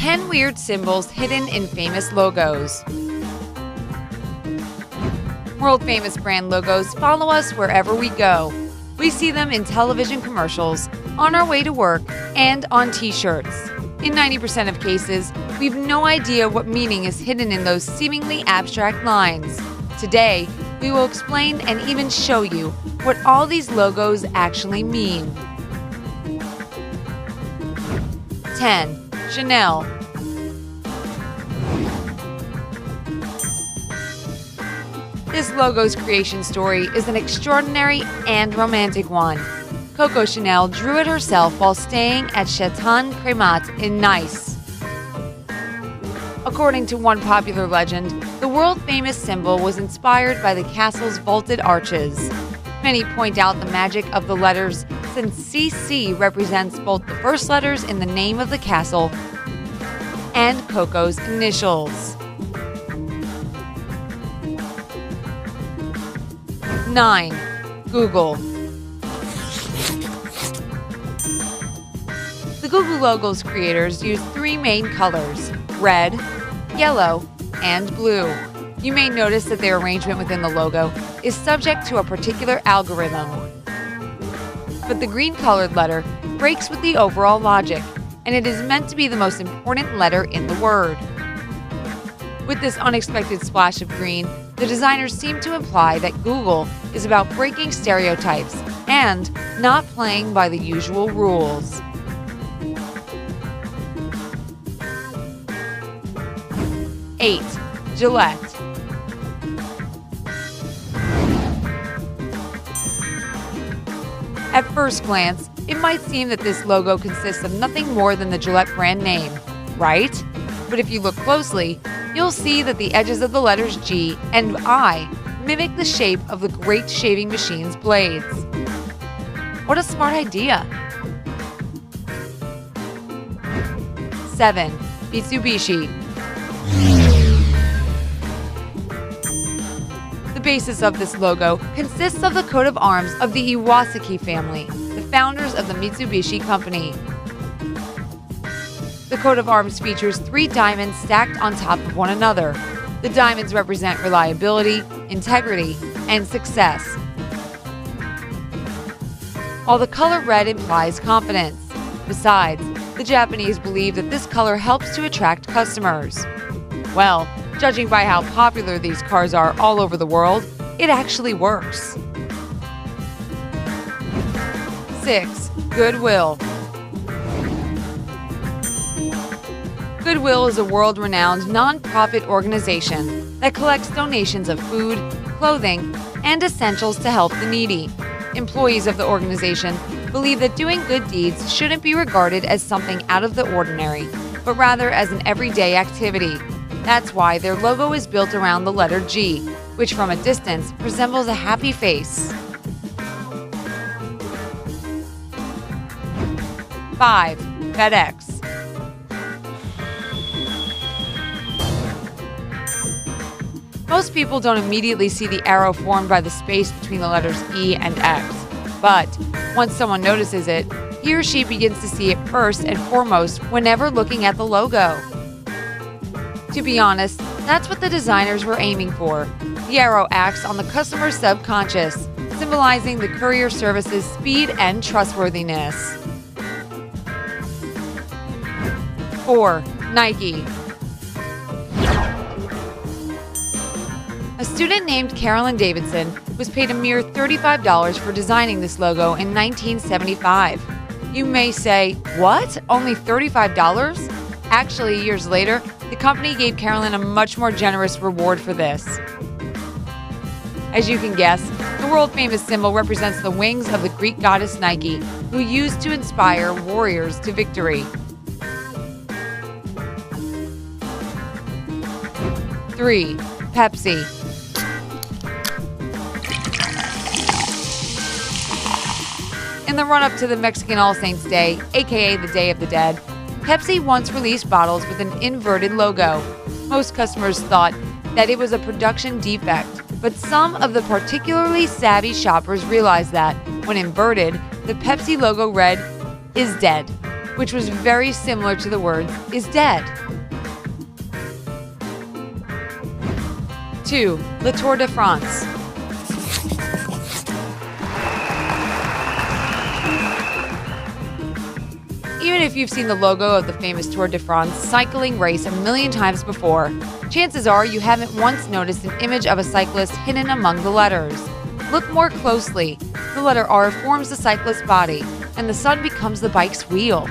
10 weird symbols hidden in famous logos. World-famous brand logos follow us wherever we go. We see them in television commercials, on our way to work, and on t-shirts. In 90% of cases, we've no idea what meaning is hidden in those seemingly abstract lines. Today, we will explain and even show you what all these logos actually mean. 10. Chanel. This logo's creation story is an extraordinary and romantic one. Coco Chanel drew it herself while staying at Chateau Cremant in Nice. According to one popular legend, the world-famous symbol was inspired by the castle's vaulted arches. Many point out the magic of the letters since CC represents both the first letters in the name of the castle and Coco's initials. 9. Google. The Google logo's creators used three main colors: red, yellow, and blue. You may notice that their arrangement within the logo is subject to a particular algorithm. But the green-colored letter breaks with the overall logic, and it is meant to be the most important letter in the word. With this unexpected splash of green, the designers seem to imply that Google is about breaking stereotypes and not playing by the usual rules. 8. Gillette. At first glance, it might seem that this logo consists of nothing more than the Gillette brand name, right? But if you look closely, you'll see that the edges of the letters G and I mimic the shape of the great shaving machine's blades. What a smart idea! 7. Mitsubishi. The basis of this logo consists of the coat of arms of the Iwasaki family, the founders of the Mitsubishi Company. The coat of arms features three diamonds stacked on top of one another. The diamonds represent reliability, integrity, and success, while the color red implies confidence. Besides, the Japanese believe that this color helps to attract customers. Well, judging by how popular these cars are all over the world, it actually works. 6. Goodwill. Goodwill is a world-renowned non-profit organization that collects donations of food, clothing, and essentials to help the needy. Employees of the organization believe that doing good deeds shouldn't be regarded as something out of the ordinary, but rather as an everyday activity. That's why their logo is built around the letter G, which from a distance resembles a happy face. 5. FedEx. Most people don't immediately see the arrow formed by the space between the letters E and X. But once someone notices it, he or she begins to see it first and foremost whenever looking at the logo. To be honest, that's what the designers were aiming for. The arrow acts on the customer's subconscious, symbolizing the courier service's speed and trustworthiness. 4. Nike. A student named Carolyn Davidson was paid a mere $35 for designing this logo in 1975. You may say, what? Only $35? Actually, years later, the company gave Carolyn a much more generous reward for this. As you can guess, the world-famous symbol represents the wings of the Greek goddess Nike, who used to inspire warriors to victory. 3. Pepsi. In the run-up to the Mexican All Saints Day, aka the Day of the Dead, Pepsi once released bottles with an inverted logo. Most customers thought that it was a production defect, but some of the particularly savvy shoppers realized that, when inverted, the Pepsi logo read, "is dead." which was very similar to the words is dead. 2. Le Tour de France. Even if you've seen the logo of the famous Tour de France cycling race a million times before, chances are you haven't once noticed an image of a cyclist hidden among the letters. Look more closely. The letter R forms the cyclist's body, and the sun becomes the bike's wheel.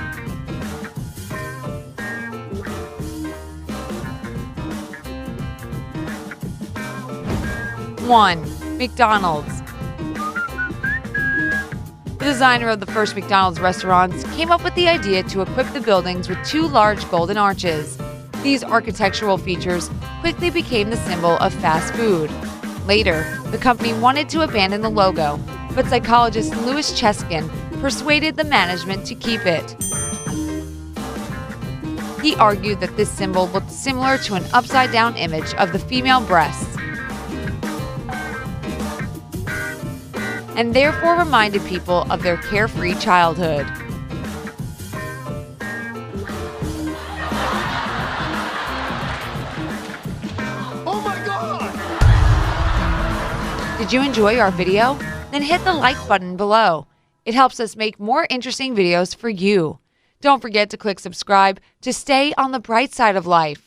One, McDonald's. The designer of the first McDonald's restaurants came up with the idea to equip the buildings with 2 large golden arches. These architectural features quickly became the symbol of fast food. Later, the company wanted to abandon the logo, but psychologist Louis Cheskin persuaded the management to keep it. He argued that this symbol looked similar to an upside-down image of the female breasts, and therefore reminded people of their carefree childhood. Oh my God! Did you enjoy our video? Then hit the like button below. It helps us make more interesting videos for you. Don't forget to click subscribe to stay on the bright side of life.